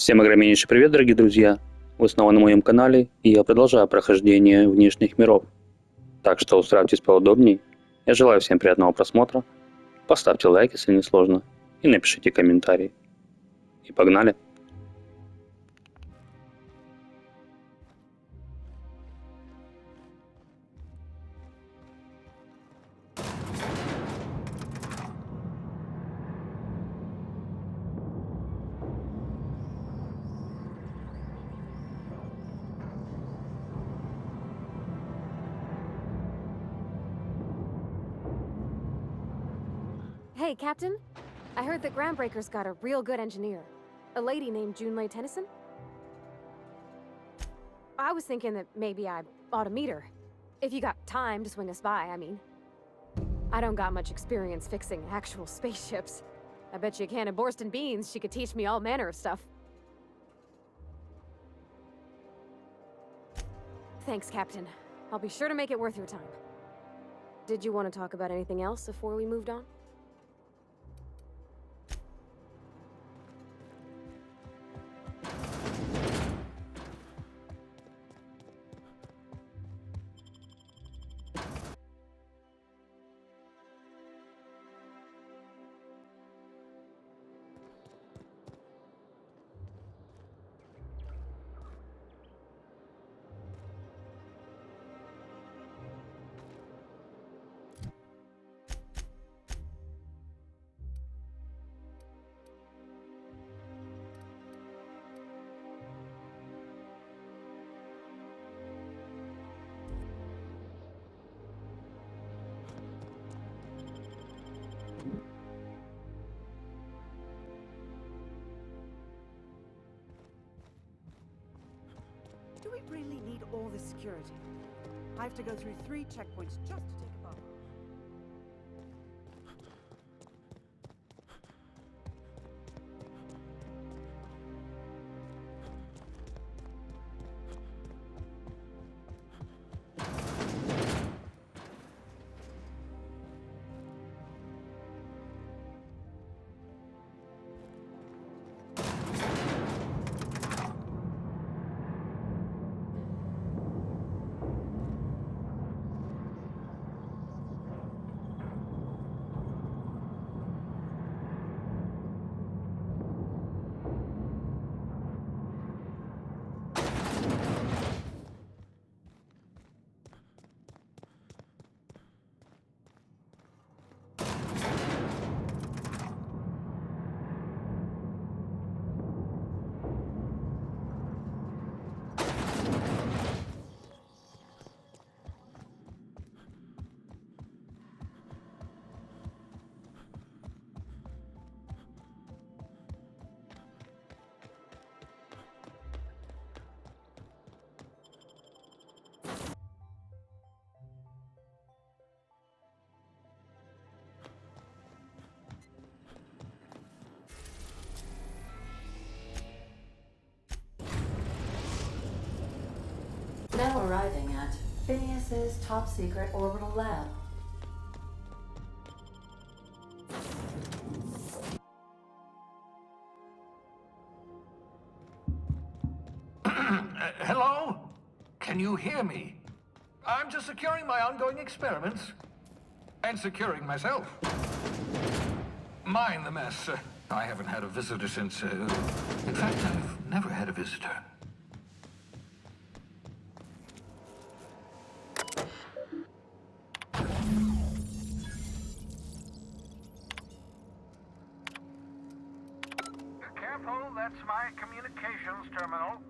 Всем огромнейший привет, дорогие друзья! Вы снова на моем канале, и я продолжаю прохождение внешних миров. Так что устраивайтесь поудобнее. Я желаю всем приятного просмотра. Поставьте лайк, если не сложно, и напишите комментарий. И погнали! Hey, Captain. I heard that Groundbreaker's got a real good engineer. A lady named Junlei Tennyson. I was thinking that maybe I ought to meet her. If you got time to swing us by, I mean. I don't got much experience fixing actual spaceships. I bet you a can of Borston beans she could teach me all manner of stuff. Thanks, Captain. I'll be sure to make it worth your time. Did you want to talk about anything else before we moved on? Do we really need all this security? I have to go through 3 checkpoints just to take a bath. Now arriving at Phineas's top-secret orbital lab. Hello? Can you hear me? I'm just securing my ongoing experiments. And securing myself. Mind the mess. I haven't had a visitor since... in fact, I've never had a visitor. Careful, that's my communications terminal.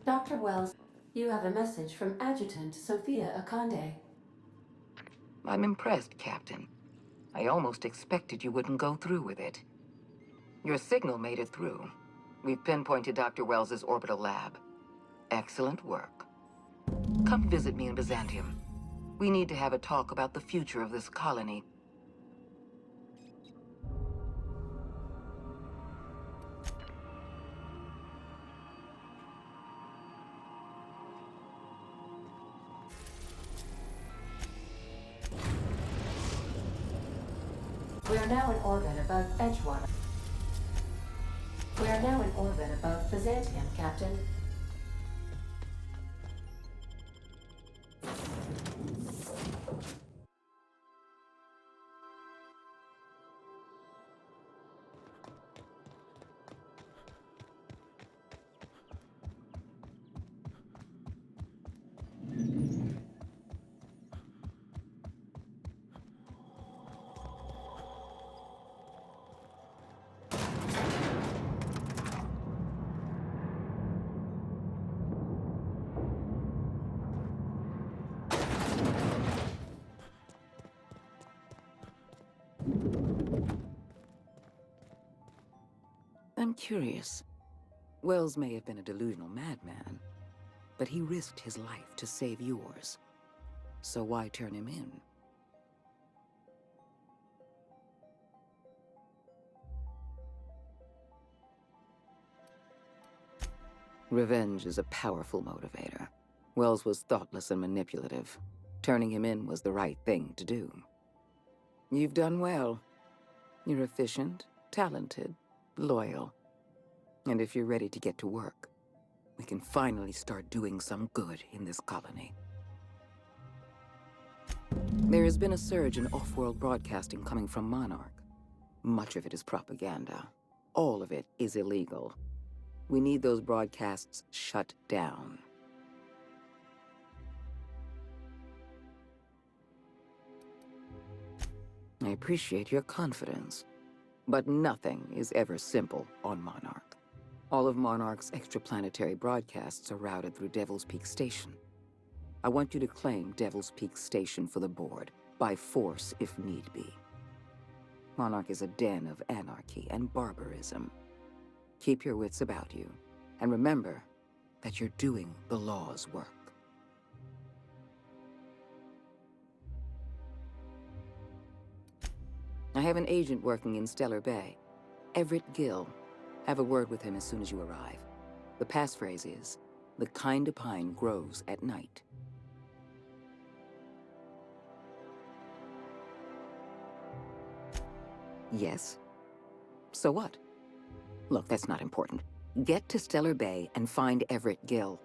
Dr. Wells, you have a message from Adjutant Sophia Akande. I'm impressed, Captain. I almost expected you wouldn't go through with it. Your signal made it through. We've pinpointed Dr. Wells's orbital lab. Excellent work. come visit me in Byzantium. We need to have a talk about the future of this colony. We are now in orbit above Edgewater. We are now in orbit above Byzantium, Captain. I'm curious. Wells may have been a delusional madman, but he risked his life to save yours. So why turn him in? Revenge is a powerful motivator. Wells was thoughtless and manipulative. Turning him in was the right thing to do. You've done well. You're efficient, talented, loyal. And if you're ready to get to work, we can finally start doing some good in this colony. There has been a surge in off-world broadcasting coming from Monarch. Much of it is propaganda. All of it is illegal. We need those broadcasts shut down. I appreciate your confidence, but nothing is ever simple on Monarch. All of Monarch's extraplanetary broadcasts are routed through Devil's Peak Station. I want you to claim Devil's Peak Station for the board, by force if need be. Monarch is a den of anarchy and barbarism. Keep your wits about you, and remember that you're doing the law's work. I have an agent working in Stellar Bay. Everett Gill. Have a word with him as soon as you arrive. The passphrase is, the kind of pine grows at night. Yes? So what? Look, that's not important. Get to Stellar Bay and find Everett Gill.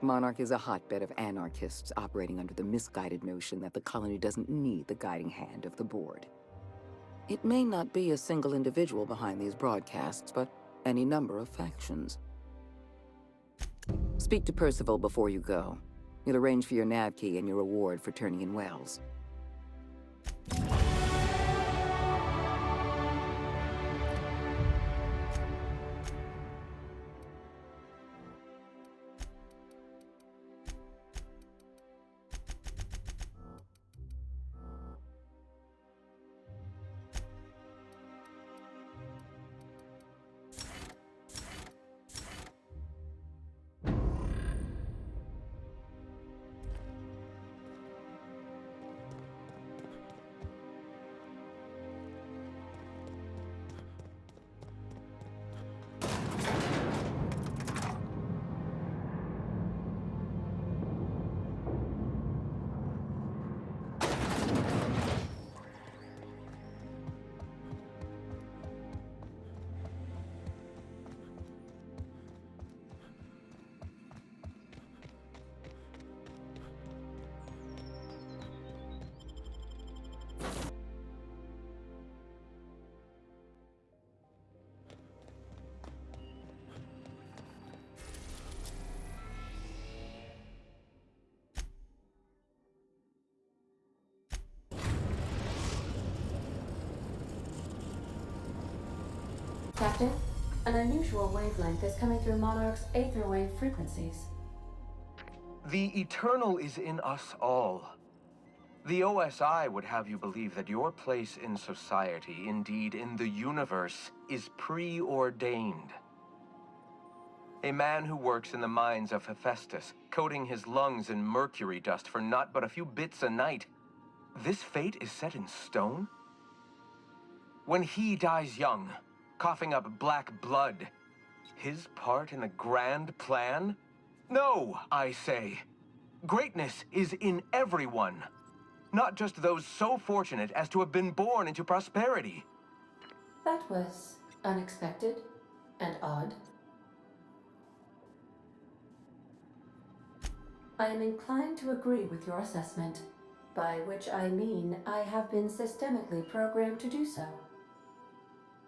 Monarch is a hotbed of anarchists operating under the misguided notion that the colony doesn't need the guiding hand of the board. It may not be a single individual behind these broadcasts, but any number of factions. Speak to Percival before you go. He'll arrange for your nav key and your reward for turning in Wells. Captain, an unusual wavelength is coming through Monarch's aether wave frequencies. The eternal is in us all. The OSI would have you believe that your place in society, indeed in the universe, is preordained. A man who works in the mines of Hephaestus, coating his lungs in mercury dust for not but a few bits a night. This fate is set in stone? When he dies young, coughing up black blood, his part in the grand plan? No, I say. Greatness is in everyone, not just those so fortunate as to have been born into prosperity. That was unexpected and odd. I am inclined to agree with your assessment, by which I mean I have been systemically programmed to do so.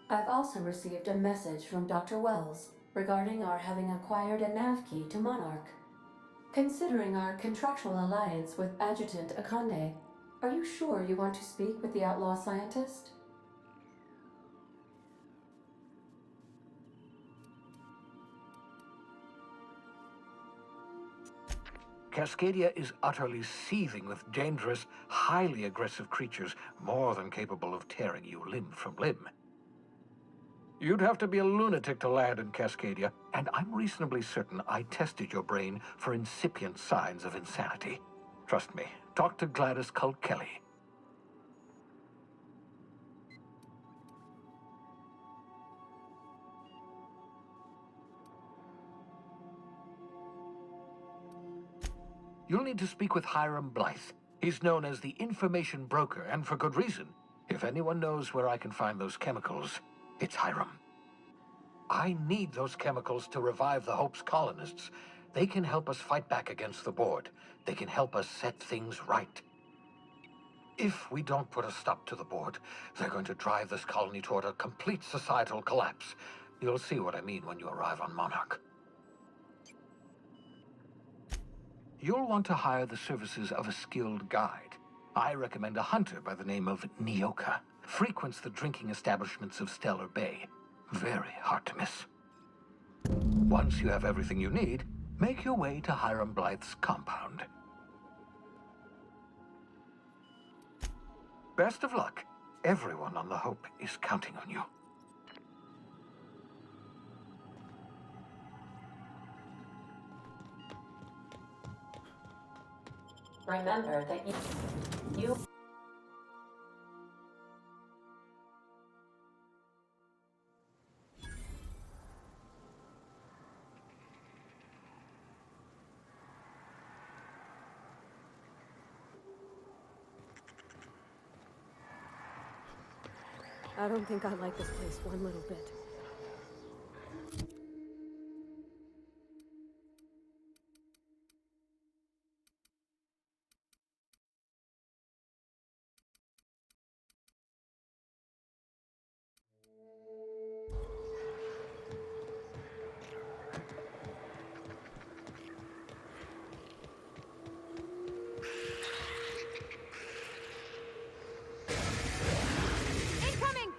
I've also received a message from Dr. Wells regarding our having acquired a nav key to Monarch. Considering our contractual alliance with Adjutant Akande, are you sure you want to speak with the outlaw scientist? Cascadia is utterly seething with dangerous, highly aggressive creatures, more than capable of tearing you limb from limb. You'd have to be a lunatic to land in Cascadia, and I'm reasonably certain I tested your brain for incipient signs of insanity. Trust me, talk to Gladys Culkelly. You'll need to speak with Hiram Blythe. He's known as the information broker, and for good reason. If anyone knows where I can find those chemicals, it's Hiram. I need those chemicals to revive the Hope's colonists. They can help us fight back against the Board. They can help us set things right. If we don't put a stop to the Board, they're going to drive this colony toward a complete societal collapse. You'll see what I mean when you arrive on Monarch. You'll want to hire the services of a skilled guide. I recommend a hunter by the name of Nyoka. Frequents the drinking establishments of Stellar Bay. Very hard to miss. Once you have everything you need, make your way to Hiram Blythe's compound. Best of luck. Everyone on the Hope is counting on you. Remember that you I don't think I like this place one little bit. Incoming!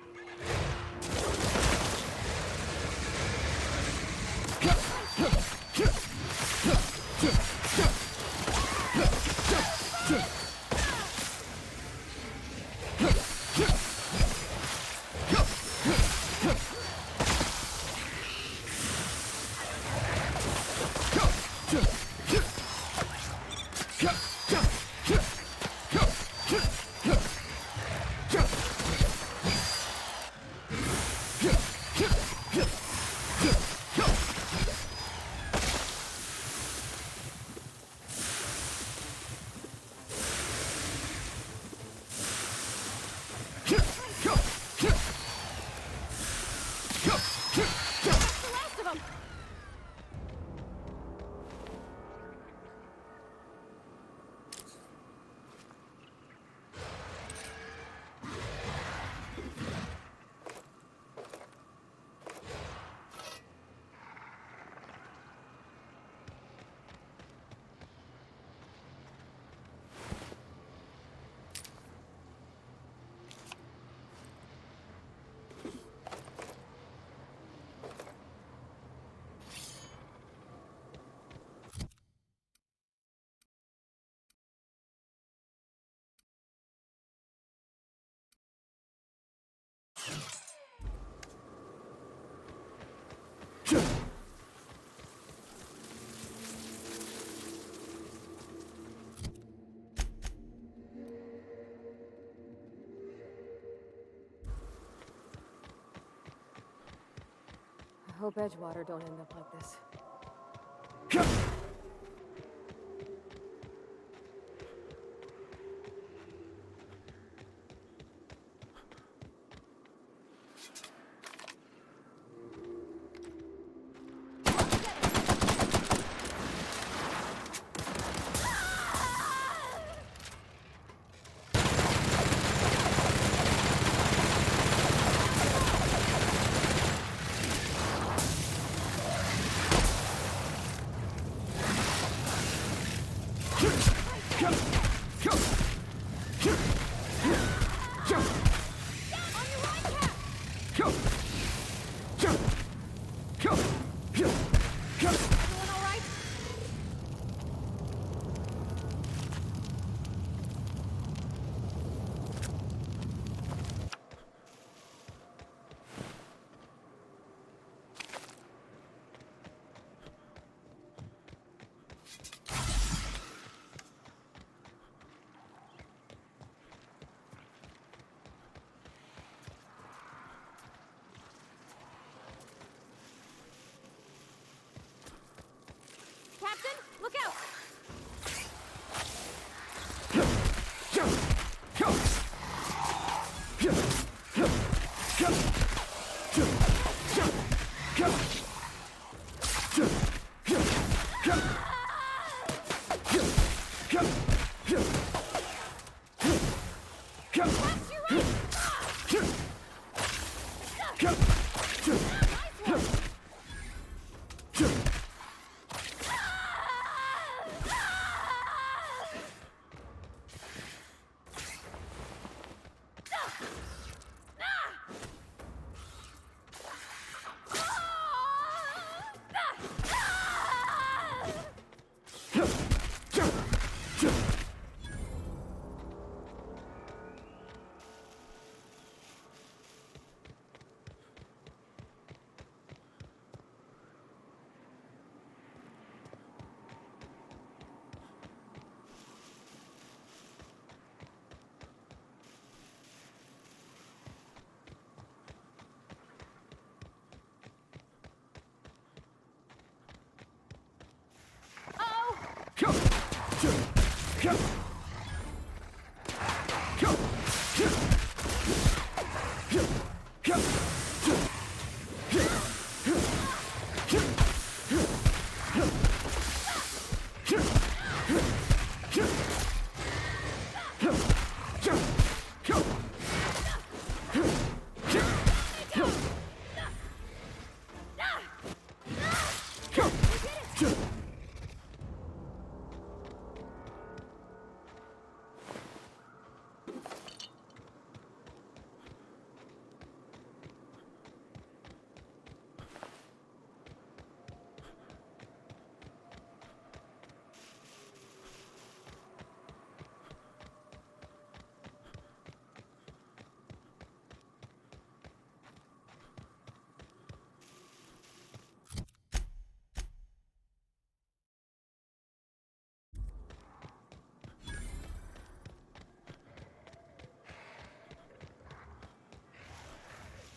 Hope Edgewater don't end up like this. Captain, look out!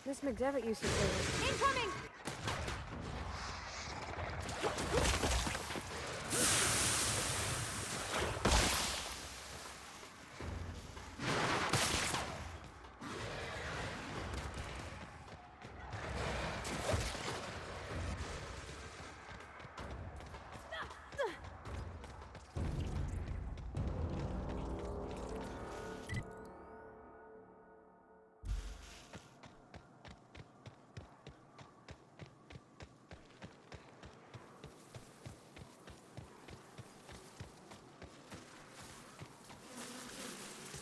Miss McDevitt used to say, "Incoming!"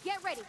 Get ready.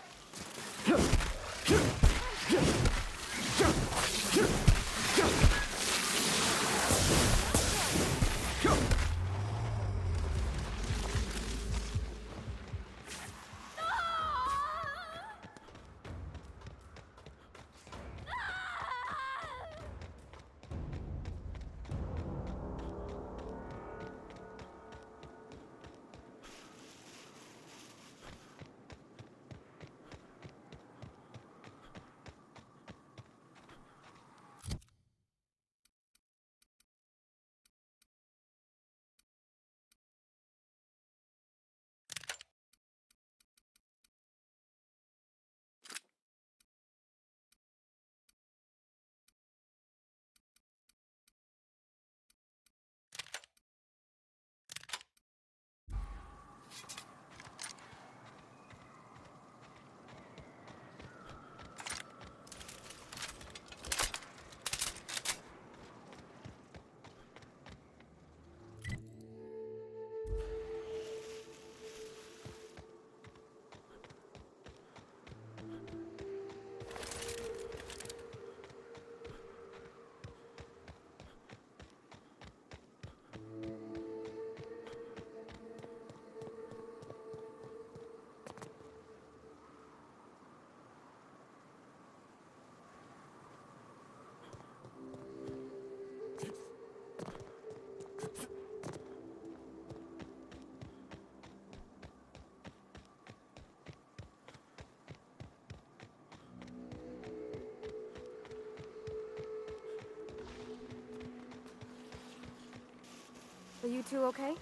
Are you two okay?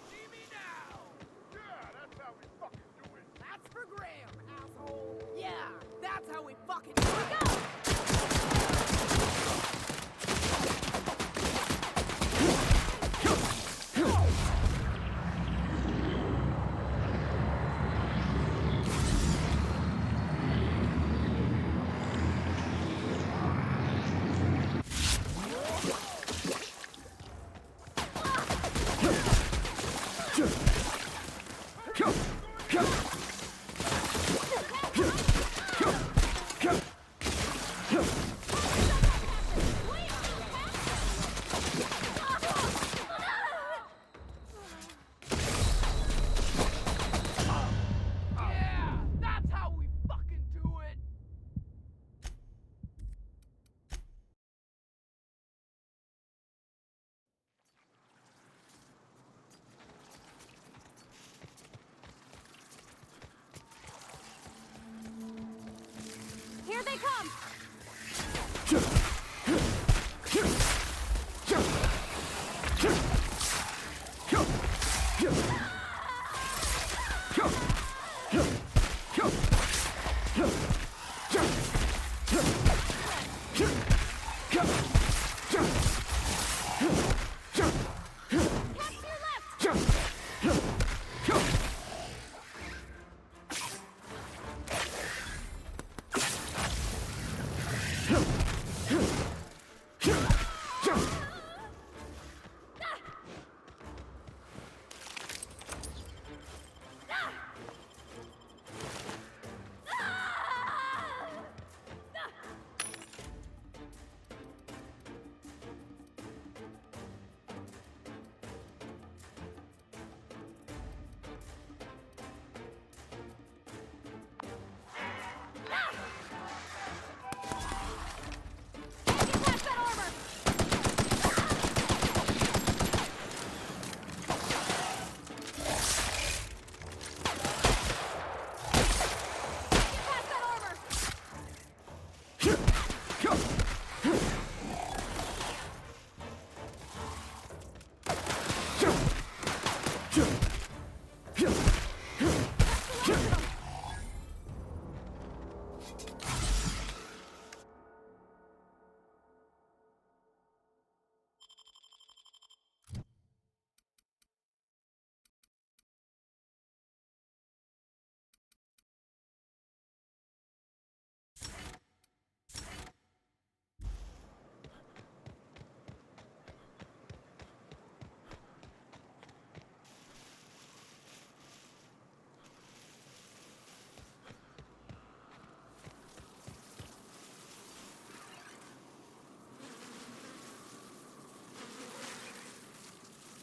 See me now! Yeah, that's how we fucking do it. That's for Graham, asshole. Yeah, that's how we fucking do it. Go! Here they come!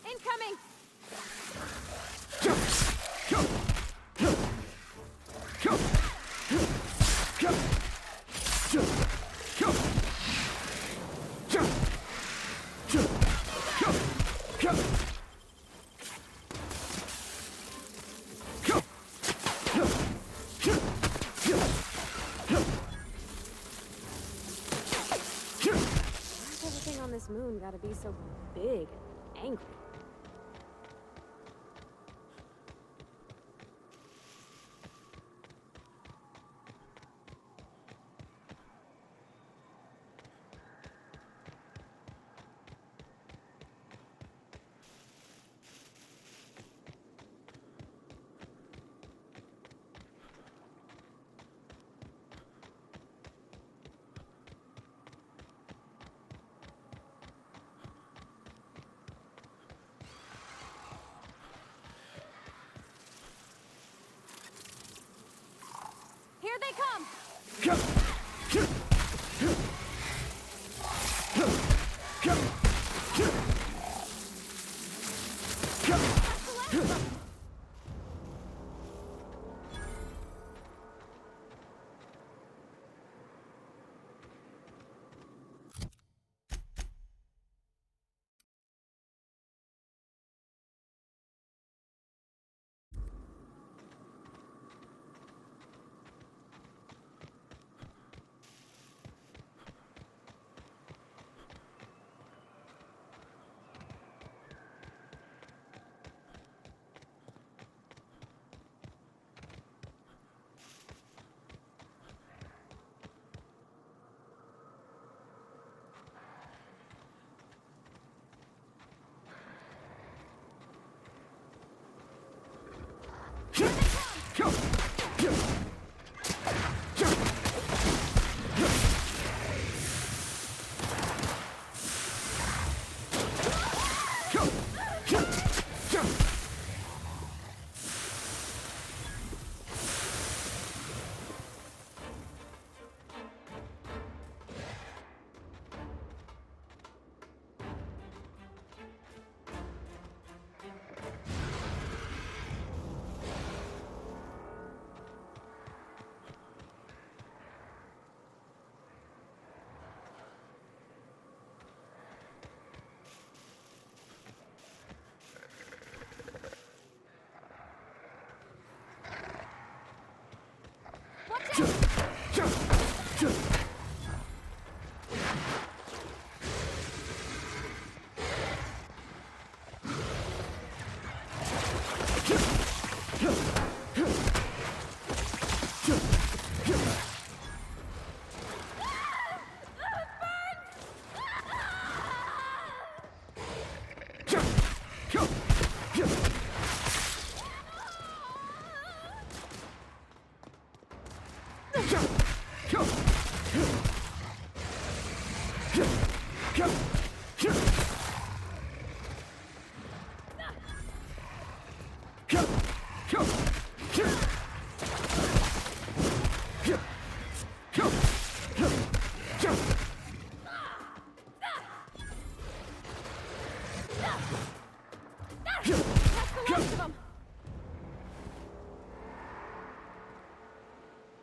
Incoming! Why's everything on this moon gotta be so big and angry?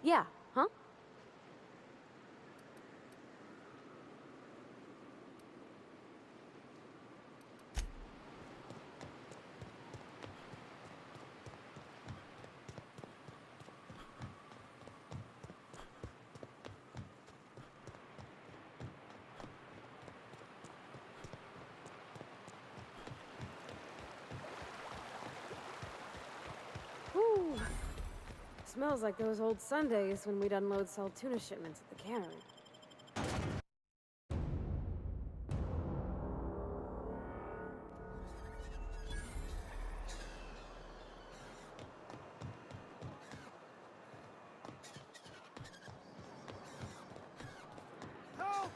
Yeah, huh? Whew. Smells like those old Sundays when we'd unload salt tuna shipments at the cannery. Help!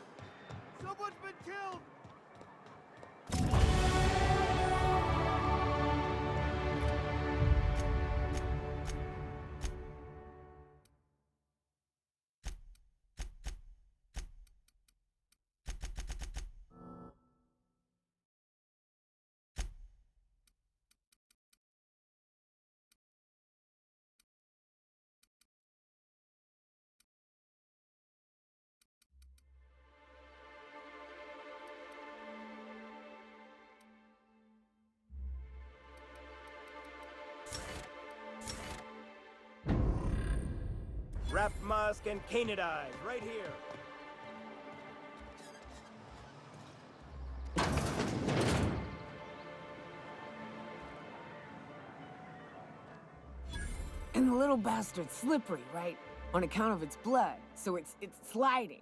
Someone's been killed! Wrap musk and canidized right here. And the little bastard's slippery, right? On account of its blood, so it's sliding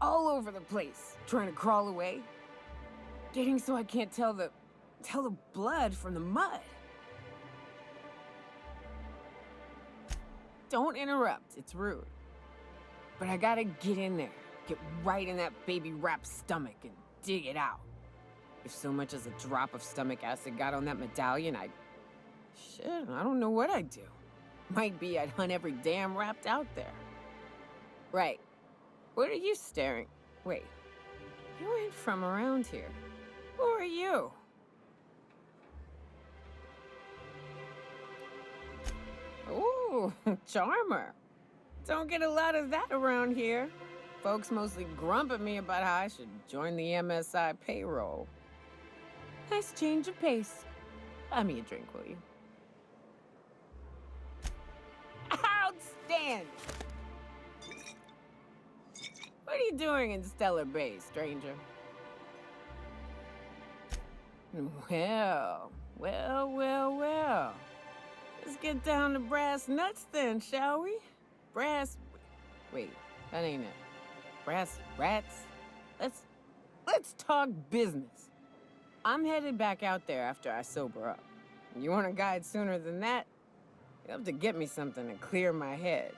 all over the place, trying to crawl away. Getting so I can't tell the blood from the mud. Don't interrupt, it's rude. But I gotta get in there, get right in that baby rap's stomach and dig it out. If so much as a drop of stomach acid got on that medallion, shit, I don't know what I'd do. Might be I'd hunt every damn wrapped out there. Right. What are you staring? Wait. You ain't from around here. Who are you? Ooh, charmer. Don't get a lot of that around here. Folks mostly grump at me about how I should join the MSI payroll. Nice change of pace. Buy me a drink, will you? Outstanding! What are you doing in Stellar Bay, stranger? Well. Let's get down to brass nuts then, shall we? Wait, that ain't it. Brass rats? Let's talk business. I'm headed back out there after I sober up. You want a guide sooner than that? You have to get me something to clear my head.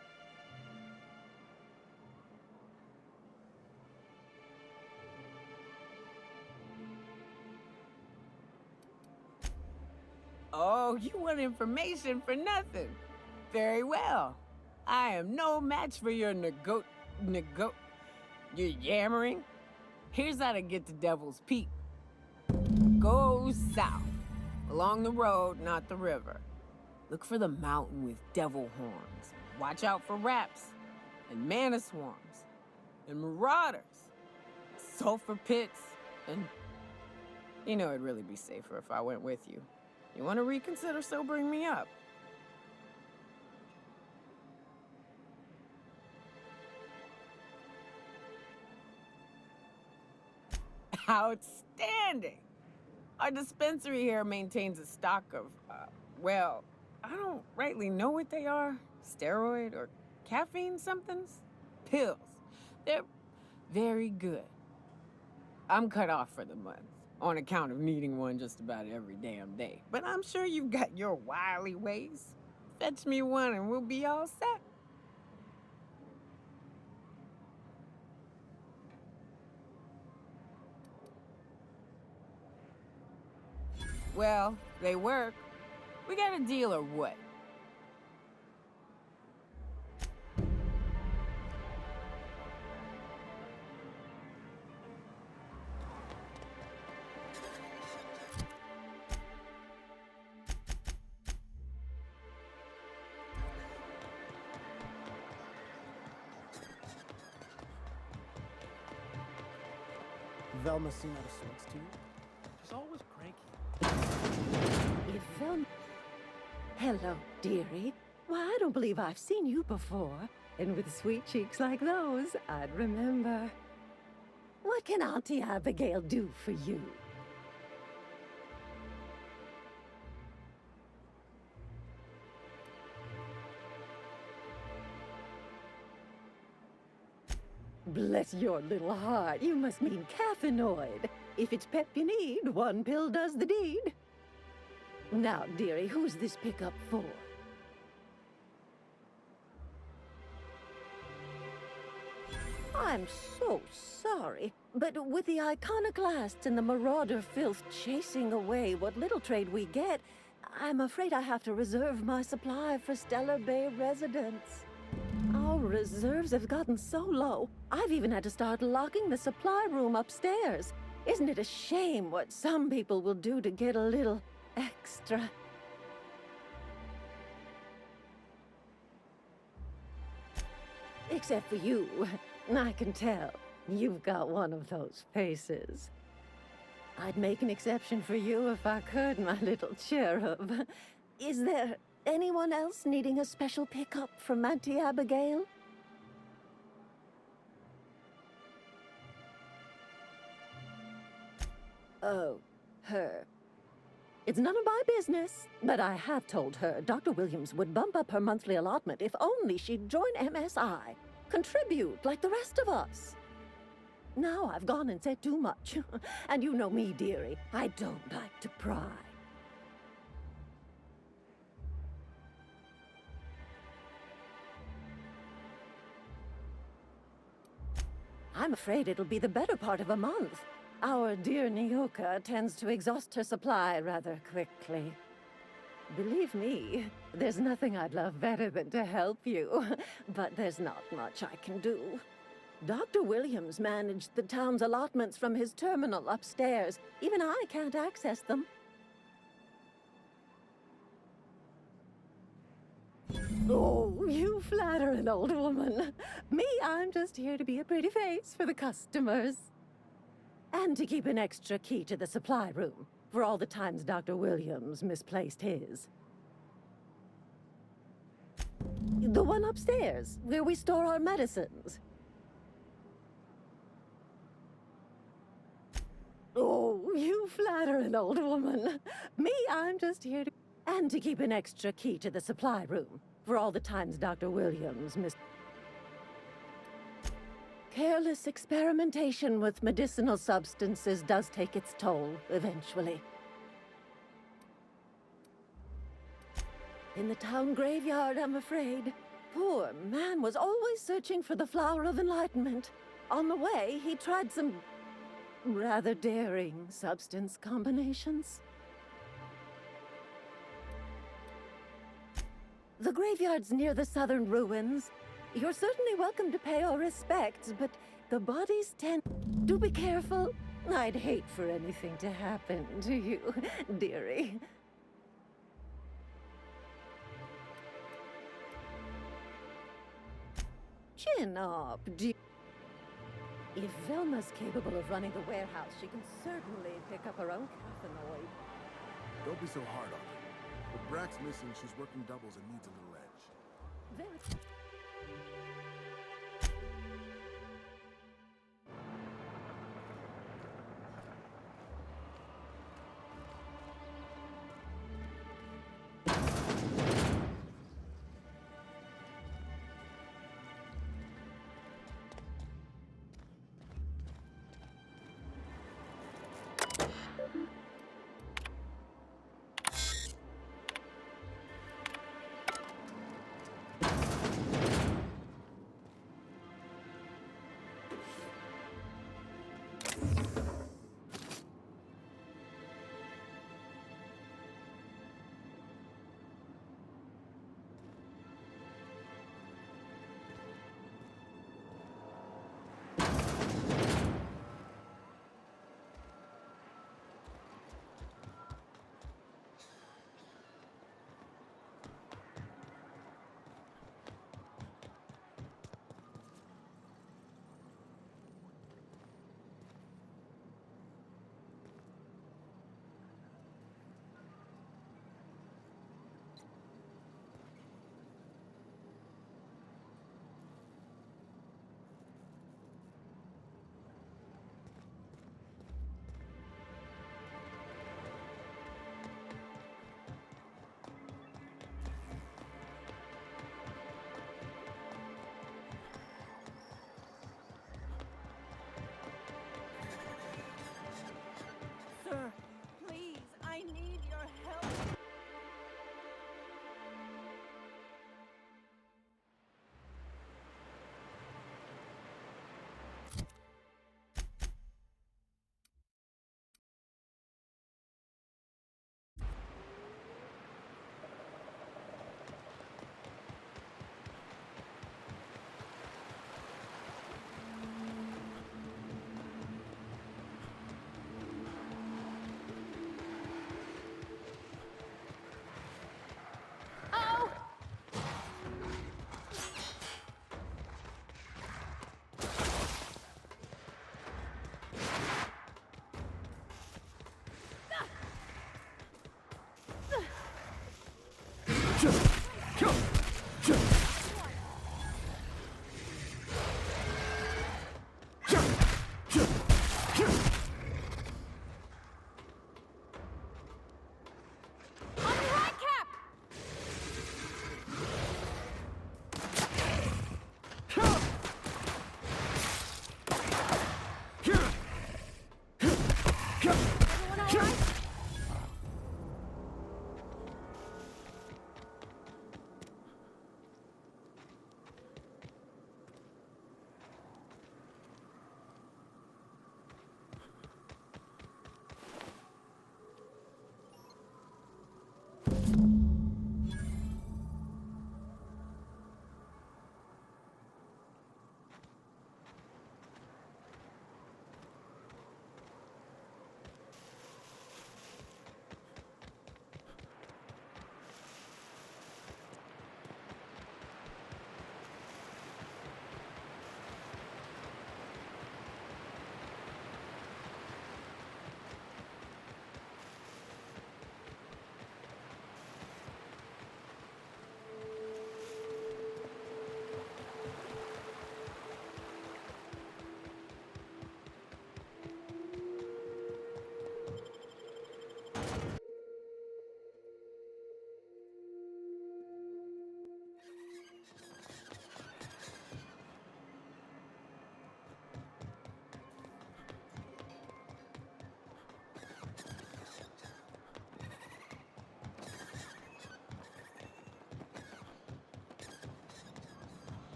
Oh, you want information for nothing. Very well. I am no match for your your yammering. Here's how to get to Devil's Peak. Go south, along the road, not the river. Look for the mountain with devil horns. Watch out for raps, and mana swarms, and marauders, sulfur pits, and... You know, it'd really be safer if I went with you. You want to reconsider sobering me up? Outstanding! Our dispensary here maintains a stock of, well, I don't rightly know what they are. Steroid or caffeine somethings? Pills. They're very good. I'm cut off for the month, on account of needing one just about every damn day. But I'm sure you've got your wily ways. Fetch me one and we'll be all set. Well, they work. We got a deal or what? Velma seen out of sorts to you? She's always cranky. Velma. Hello, dearie. Why, I don't believe I've seen you before. And with sweet cheeks like those, I'd remember. What can Auntie Abigail do for you? Bless your little heart, you must mean caffeinoid. If it's pep you need, one pill does the deed. Now, dearie, who's this pickup for? I'm so sorry, but with the iconoclasts and the marauder filth chasing away what little trade we get, I'm afraid I have to reserve my supply for Stellar Bay residents. Our reserves have gotten so low, I've even had to start locking the supply room upstairs. Isn't it a shame what some people will do to get a little extra? Except for you. I can tell. You've got one of those faces. I'd make an exception for you if I could, my little cherub. Is there anyone else needing a special pickup from Auntie Abigail? Oh, her. It's none of my business, but I have told her Dr. Williams would bump up her monthly allotment if only she'd join MSI. Contribute like the rest of us. Now I've gone and said too much. And you know me, dearie. I don't like to pry. I'm afraid it'll be the better part of a month. Our dear Nyoka tends to exhaust her supply rather quickly. Believe me, there's nothing I'd love better than to help you, but there's not much I can do. Dr. Williams managed the town's allotments from his terminal upstairs. Even I can't access them. Oh, you flatter an old woman. Me, I'm just here to be a pretty face for the customers. And to keep an extra key to the supply room, for all the times Dr. Williams misplaced his. The one upstairs, where we store our medicines. Oh, you flatter an old woman. Me, I'm just here to... And to keep an extra key to the supply room, for all the times Dr. Williams Careless experimentation with medicinal substances does take its toll, eventually. In the town graveyard, I'm afraid. Poor man was always searching for the flower of enlightenment. On the way, he tried some rather daring substance combinations. The graveyard's near the southern ruins. You're certainly welcome to pay our respects, but the bodies tend... Do be careful. I'd hate for anything to happen to you, dearie. Chin up, dear. If Velma's capable of running the warehouse, she can certainly pick up her own caffeinoid. Don't be so hard on her. With Brack's missing, she's working doubles and needs a little edge. Very...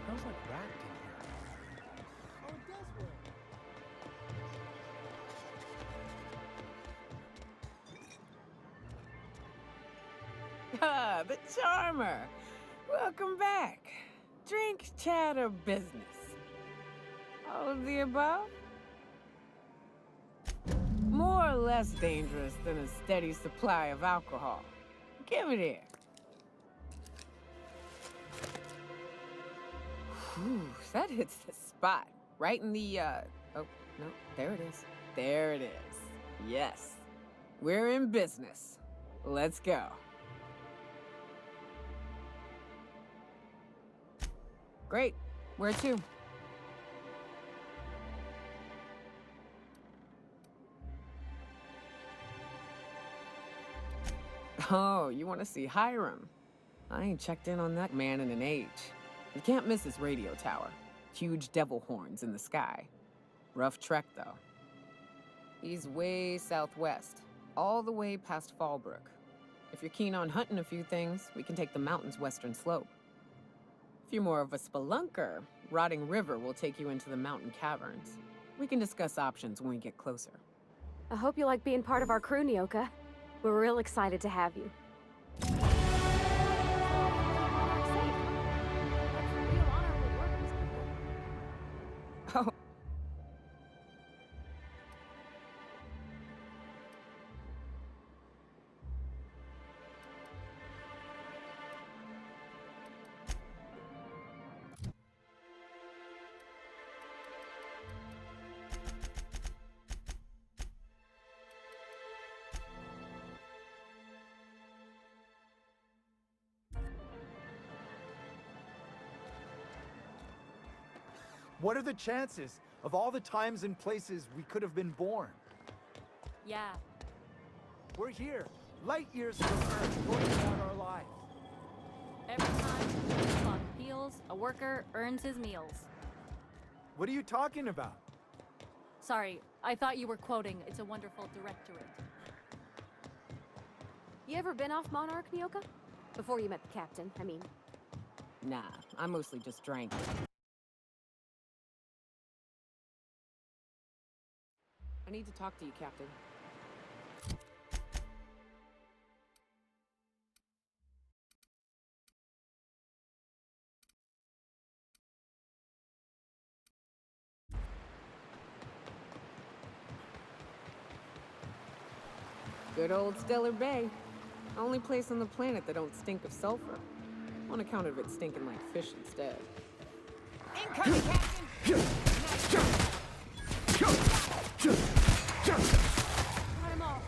Smells like rat in here. Oh, it does work. Ah, the charmer. Welcome back. Drink, chat, or business? All of the above? More or less dangerous than a steady supply of alcohol. Give it here. Whew, that hits the spot. Right in the, oh, no, there it is. There it is. Yes. We're in business. Let's go. Great. Where to? Oh, you want to see Hiram? I ain't checked in on that man in an age. You can't miss his radio tower. Huge devil horns in the sky. Rough trek, though. He's way southwest, all the way past Fallbrook. If you're keen on hunting a few things, we can take the mountain's western slope. If you're more of a spelunker, Rotting River will take you into the mountain caverns. We can discuss options when we get closer. I hope you like being part of our crew, Nyoka. We're real excited to have you. Oh. What are the chances of all the times and places we could have been born? Yeah. We're here, light years from Earth, going about our lives. Every time the clock peels, a worker earns his meals. What are you talking about? Sorry, I thought you were quoting It's a Wonderful Directorate. You ever been off Monarch, Nyoka? Before you met the captain, I mean. Nah, I mostly just drank. I need to talk to you, Captain. Good old Stellar Bay. Only place on the planet that don't stink of sulfur. On account of it stinking like fish instead. Incoming, Captain! Got 'em all.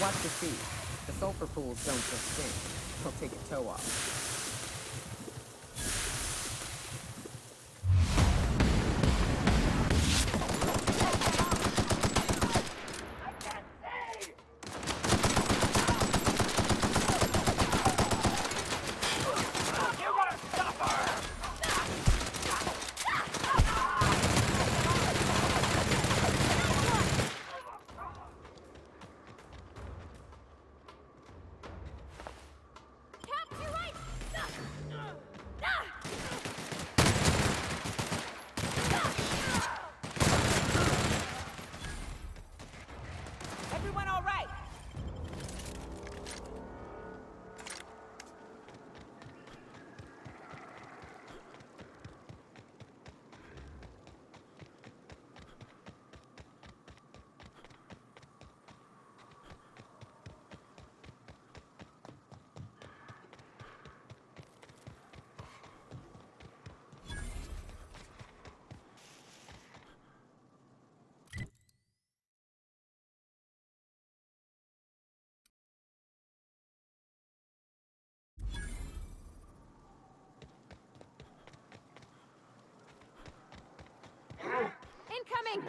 Watch the feet. The sulfur pools don't just stink. They'll take a toe off. Incoming!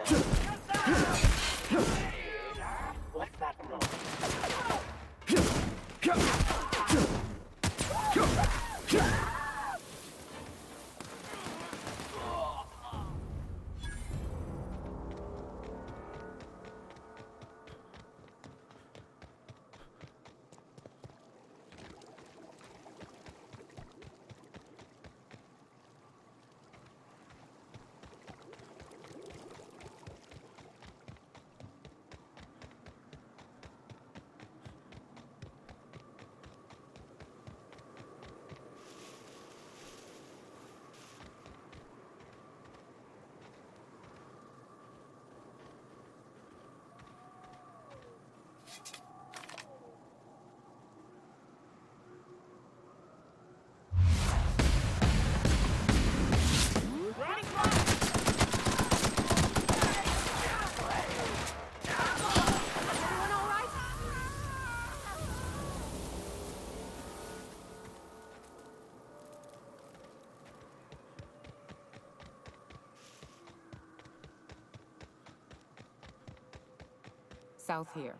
South here.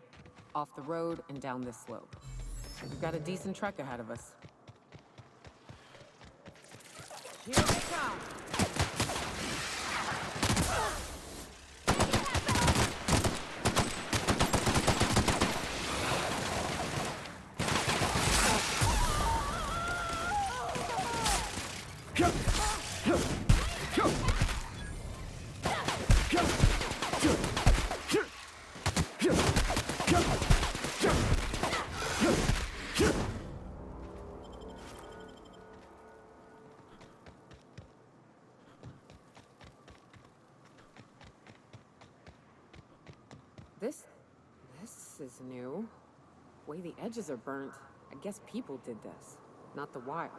Off the road and down this slope. We've got a decent trek ahead of us. Here they come! This is new. The way the edges are burnt, I guess people did this, not the wilds.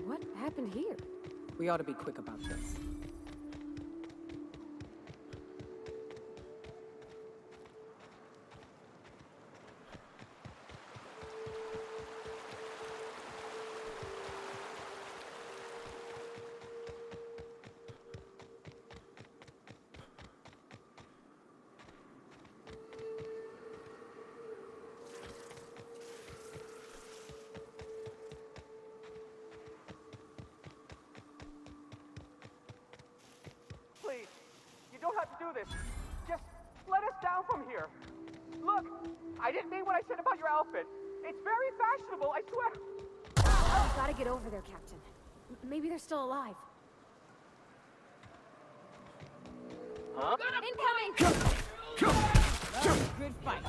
What happened here? We ought to be quick about this. Please, you don't have to do this. Just let us down from here. Look, I didn't mean what I said about your outfit. It's very fashionable, I swear. We gotta get over there, Captain. Maybe they're still alive. Huh? Incoming! Good fight.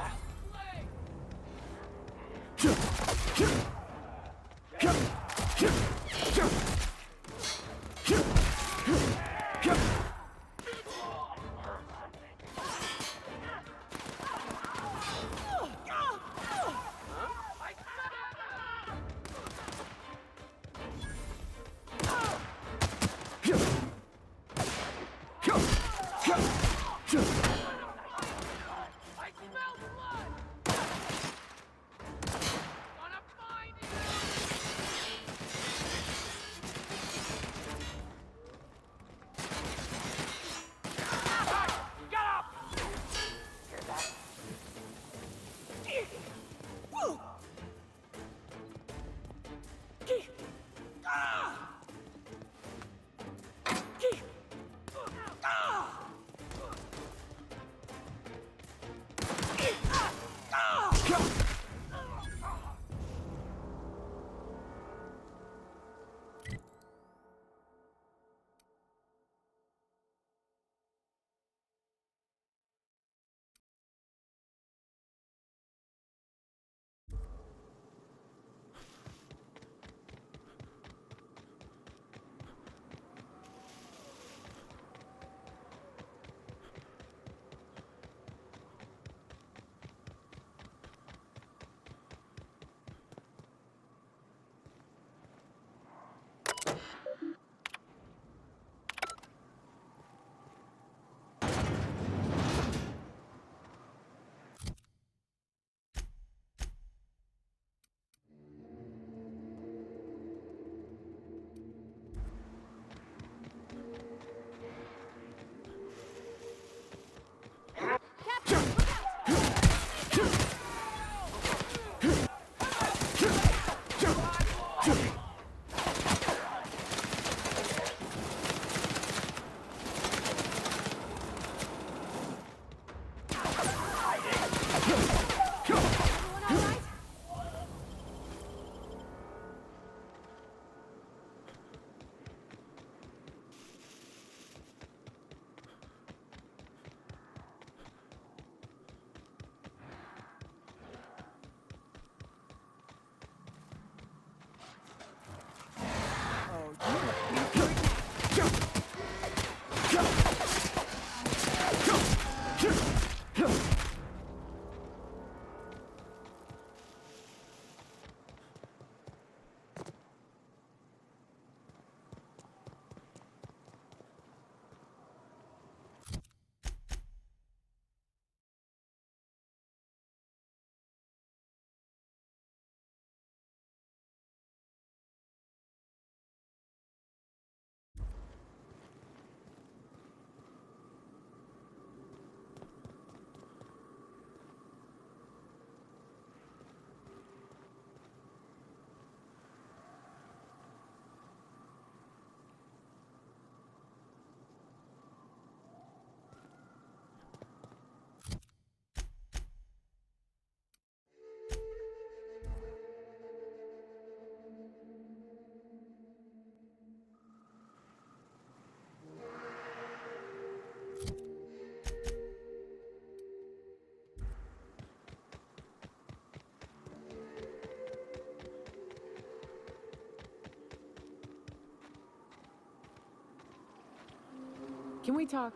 Can we talk?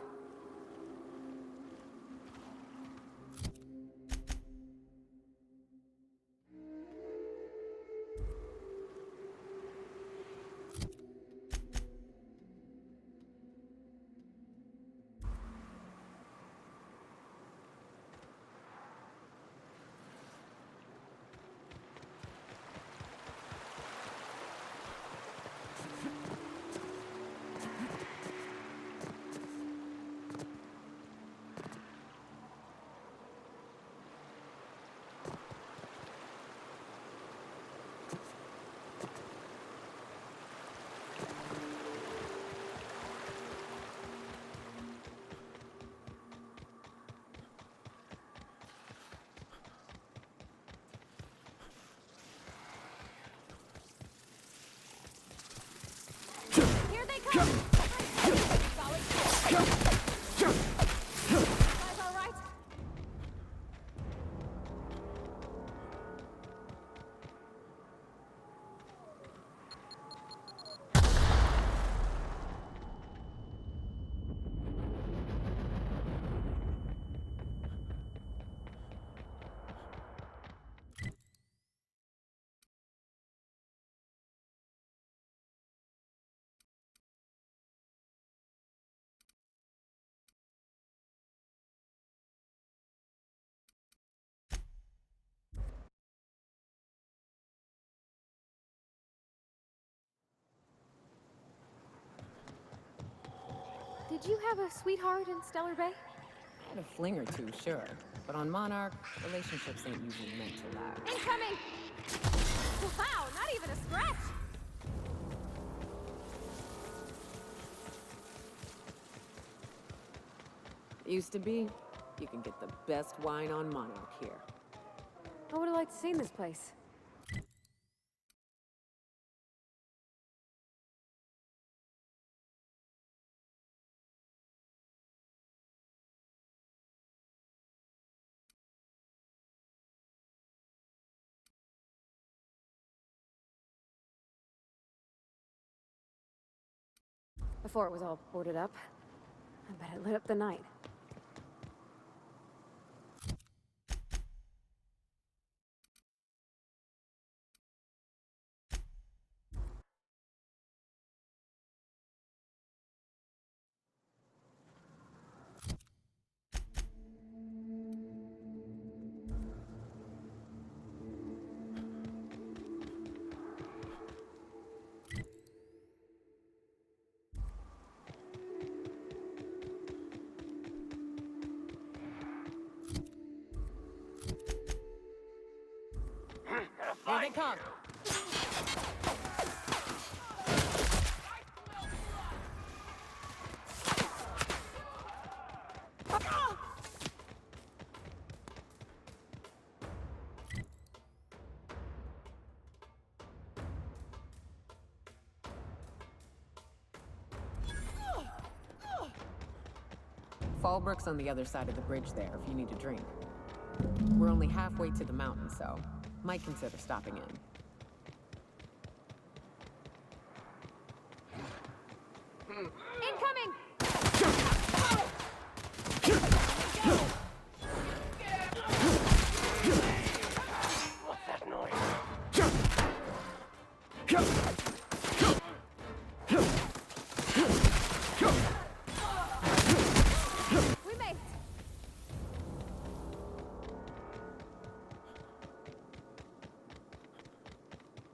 Did you have a sweetheart in Stellar Bay? I had a fling or two, sure. But on Monarch, relationships ain't usually meant to last. Incoming! Wow, not even a scratch! Used to be, you can get the best wine on Monarch here. I would have liked to see this place. Before it was all boarded up. I bet it lit up the night. Here they come. Fallbrook's on the other side of the bridge there if you need a drink. We're only halfway to the mountain, so might consider stopping in. Incoming! What's that noise? We made it!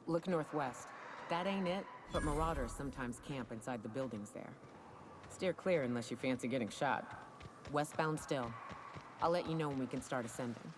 Look northwest. That ain't it, but marauders sometimes camp inside the buildings there. Steer clear unless you fancy getting shot. Westbound still. I'll let you know when we can start ascending.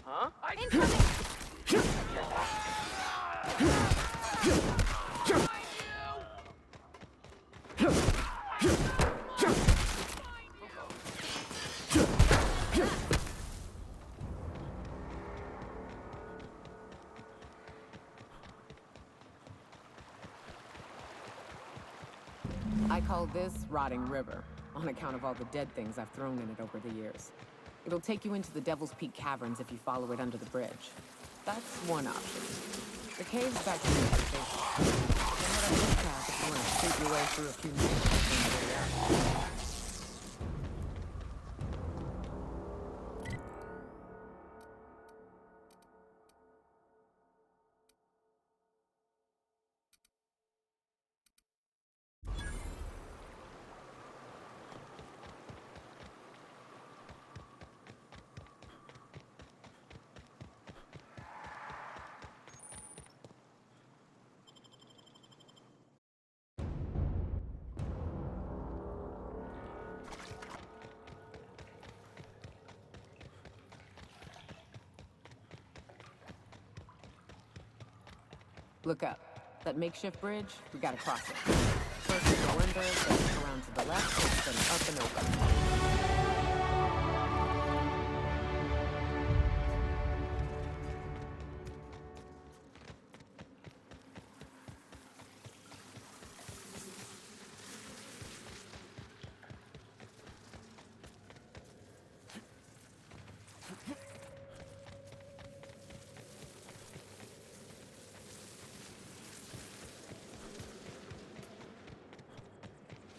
Huh? I call this Rotting River, on account of all the dead things I've thrown in it over the years. It'll take you into the Devil's Peak caverns if you follow it under the bridge. That's one option. The cave's back in the station. Then head up this path if you want to creep your way through a few minutes. Look up. That makeshift bridge, we gotta cross it. First we go under, then around to the left, then up and over.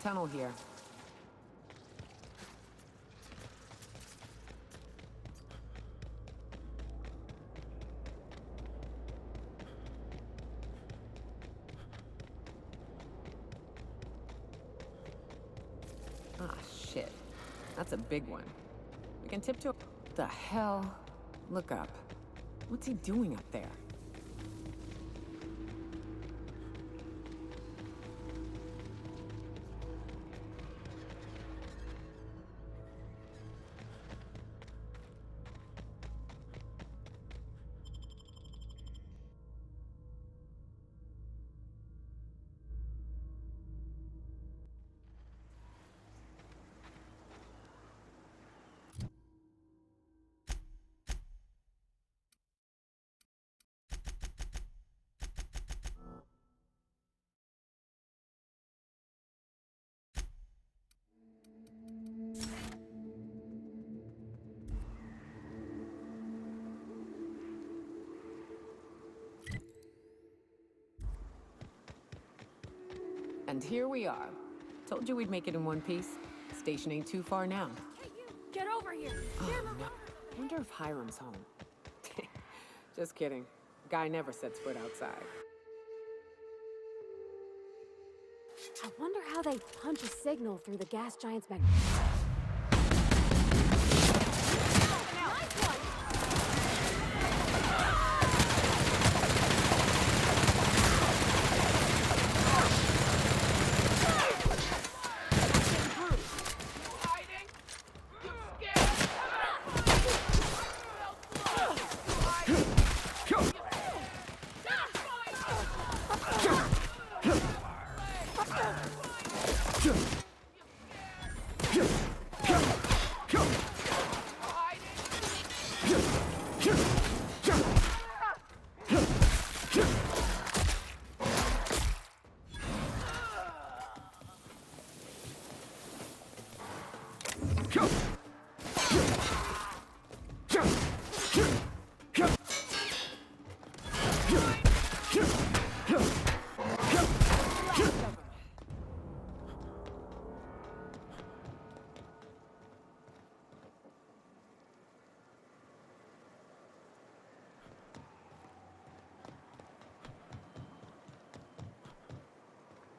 Tunnel here. Ah, shit. That's a big one. We can tiptoe. The hell? Look up. What's he doing up there? And here we are. Told you we'd make it in one piece. Station ain't too far now. Hey, you! Get over here! Oh, no. Wonder if Hiram's home. Just kidding. Guy never sets foot outside. I wonder how they punch a signal through the gas giant's mag.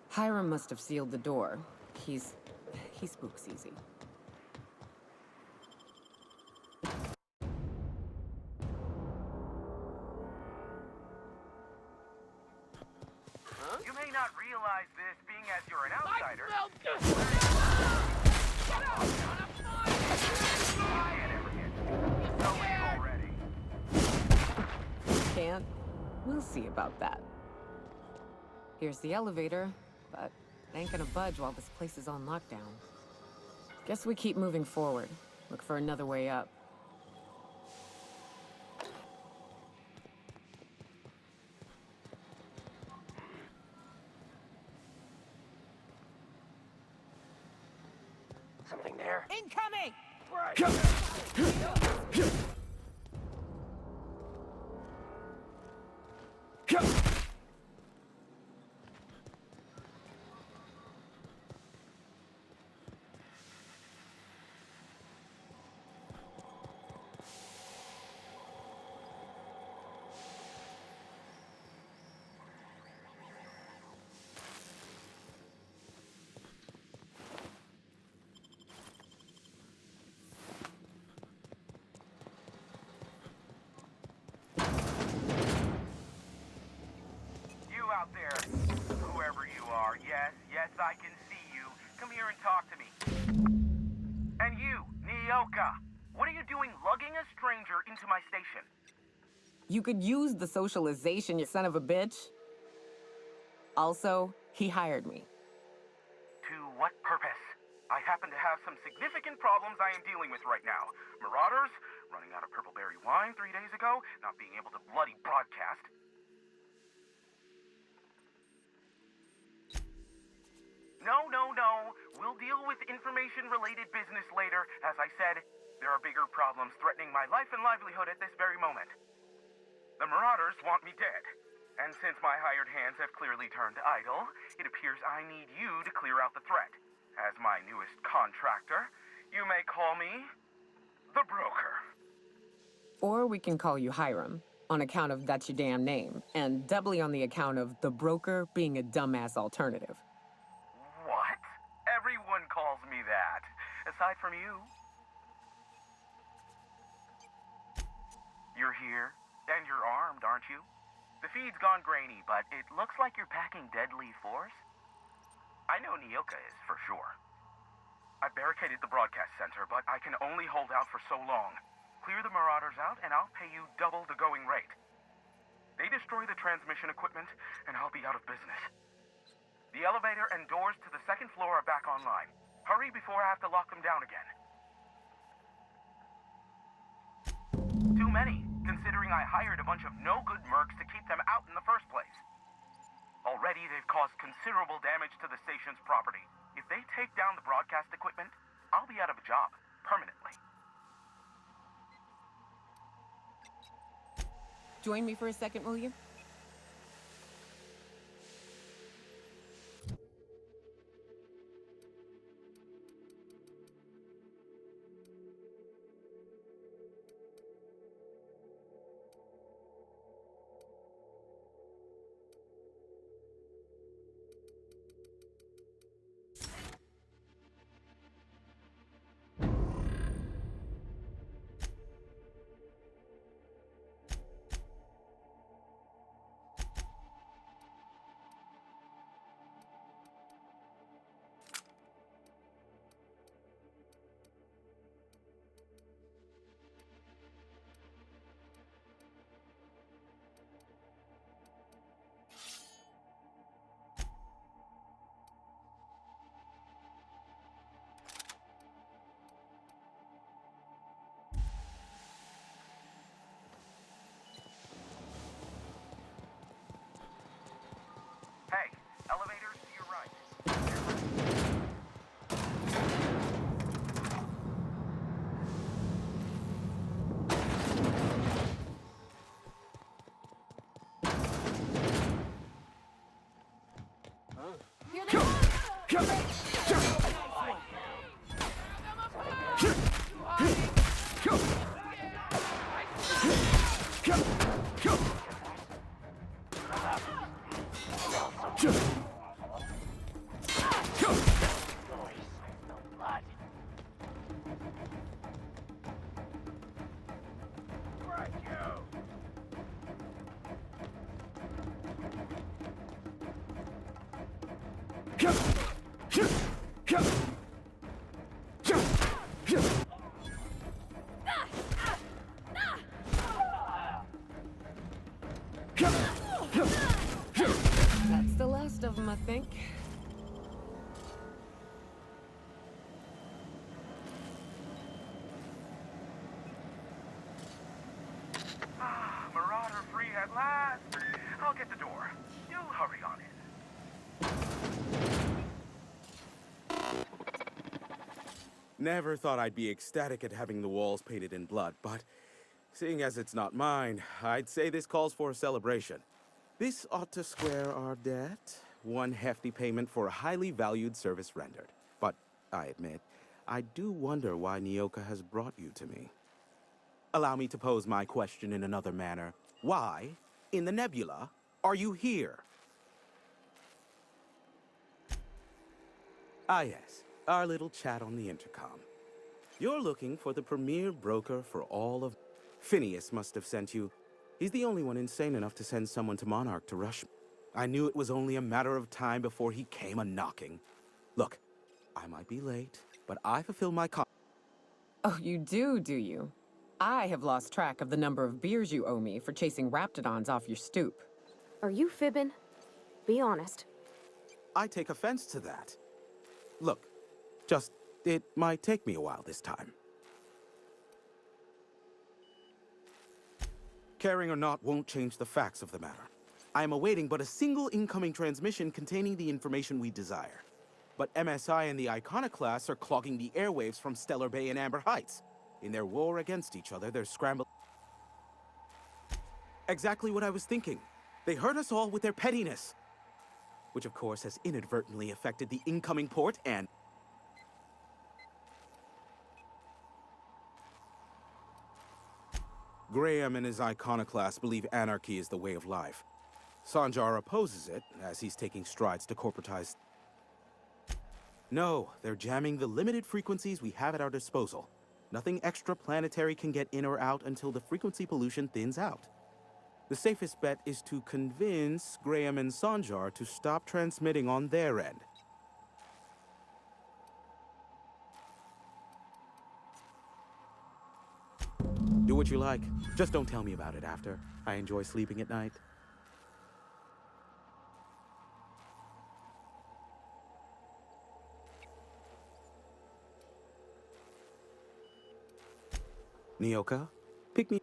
Hiram must have sealed the door. He spooks easy. You may not realize this, being as you're an outsider. Can't? We'll see about that. Here's the elevator, but it ain't gonna budge while this place is on lockdown. Guess we keep moving forward. Look for another way up. Something there. Incoming! Out there, whoever you are, yes, I can see you. Come here and talk to me. And you, Nyoka, what are you doing lugging a stranger into my station? You could use the socialization, you son of a bitch. Also, he hired me. To what purpose? I happen to have some significant problems I am dealing with right now. Marauders, running out of purple berry wine 3 days ago, not being able to bloody broadcast. No. We'll deal with information-related business later. As I said, there are bigger problems threatening my life and livelihood at this very moment. The Marauders want me dead. And since my hired hands have clearly turned idle, it appears I need you to clear out the threat. As my newest contractor, you may call me the Broker. Or we can call you Hiram, on account of that's your damn name, and doubly on the account of the Broker being a dumbass alternative. What? Everyone calls me that, aside from you. You're here, and you're armed, aren't you? The feed's gone grainy, but it looks like you're packing deadly force. I know Nyoka is, for sure. I barricaded the broadcast center, but I can only hold out for so long. Clear the Marauders out, and I'll pay you double the going rate. They destroy the transmission equipment, and I'll be out of business. The elevator and doors to the second floor are back online. Hurry before I have to lock them down again. Too many, considering I hired a bunch of no-good mercs to keep them out in the first place. Already, they've caused considerable damage to the station's property. If they take down the broadcast equipment, I'll be out of a job, permanently. Join me for a second, will you? Hey, elevators to your right. That's the last of them, I think. Marauder free at last. I'll get the door. You hurry on in. Never thought I'd be ecstatic at having the walls painted in blood, but seeing as it's not mine, I'd say this calls for a celebration. This ought to square our debt. One hefty payment for a highly valued service rendered. But I admit, I do wonder why Nyoka has brought you to me. Allow me to pose my question in another manner. Why, in the nebula, are you here? Ah yes, our little chat on the intercom. You're looking for the premier broker for all of... Phineas must have sent you. He's the only one insane enough to send someone to Monarch to rush me. I knew it was only a matter of time before he came a-knocking. Look, I might be late, but I fulfill my Oh, you do you? I have lost track of the number of beers you owe me for chasing raptidons off your stoop. Are you fibbing? Be honest. I take offense to that. Look, it might take me a while this time. Caring or not won't change the facts of the matter. I am awaiting but a single incoming transmission containing the information we desire. But MSI and the Iconoclasts are clogging the airwaves from Stellar Bay and Amber Heights. In their war against each other, they're scrambling. Exactly what I was thinking. They hurt us all with their pettiness. Which of course has inadvertently affected the incoming port and... Graham and his Iconoclasts believe anarchy is the way of life. Sanjar opposes it, as he's taking strides to corporatize... No, they're jamming the limited frequencies we have at our disposal. Nothing extraplanetary can get in or out until the frequency pollution thins out. The safest bet is to convince Graham and Sanjar to stop transmitting on their end. Do what you like. Just don't tell me about it after. I enjoy sleeping at night. Nyoka, pick me.